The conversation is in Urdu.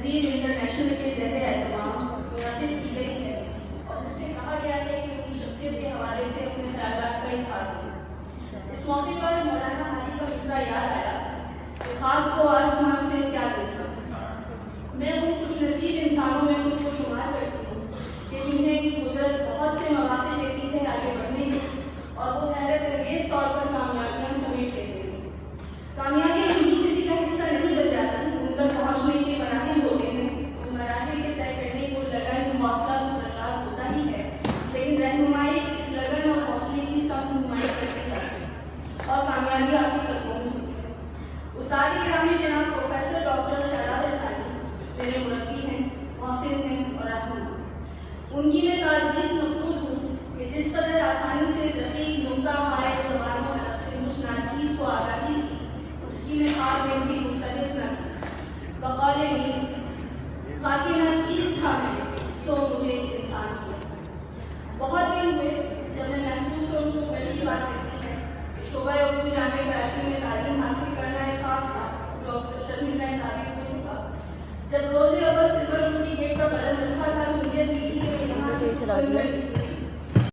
تنظیم انٹرنیشنل کے زیر اہتمام منعقد کی گئی ہے اور مجھ سے کہا گیا ہے کہ ان کی شخصیت کے حوالے سے اپنے خیالات کا اظہار کریں۔ اس موقع پر مولانا حاجی کا مصرع یاد آیا کہ خاک کو آسمان سے کیا دیکھا۔ میں ان خوش نصیب انسانوں میں خود کو شمار کرتی ہوں کہ جنہیں قدرت بہت سے مواقع دیتی ہے آگے بڑھنے کے اور وہ حیرت انگیز طور پر کامیابیاں سمیٹ لیتے ہیں۔ کامیابی انہیں کسی کا حصہ نہیں بن جاتی، ان تک پہنچنے کے مراحل ہوتے ہیں، ان مراحل کے طے کرنے کو لگن حوصلہ تو درکار ہوتا ہی ہے، لیکن رہنمائی اس لگن اور حوصلے کی سخت نمائش کرتی ہے اور کامیابی آپ کی قدموں میں ہوتی ہے۔ استاد گرامی جناب پروفیسر ڈاکٹر شاداب رسائی میرے مربی ہیں، محسن ہیں اور رہنما۔ ان کی میں تعزیز مقبول ہوں کہ جس قدر آسانی سے دقیق نقطہ ہائے زبان و ادب سے مجھ ناچیز کو آگاہی تھی، اس کی میں خواب میں بھی مختلف نہ تھی۔ بقول میر خاکی ناچیز تھا میں سو مجھے انسان کیا۔ بہت دن ہوئے جب میں محسوس ہوں تو پہلی بات کرتی ہے کہ شعبہ اردو جامعہ کراچی میں تعلیم حاصل کرنا ایک خواب تھا جو اب شرمندہ تعبیر ہو چکا۔ جب روز اول صفر ان کی گیٹ پر قدم رکھا تھا تو نیت کی تھی کہ یہاں سے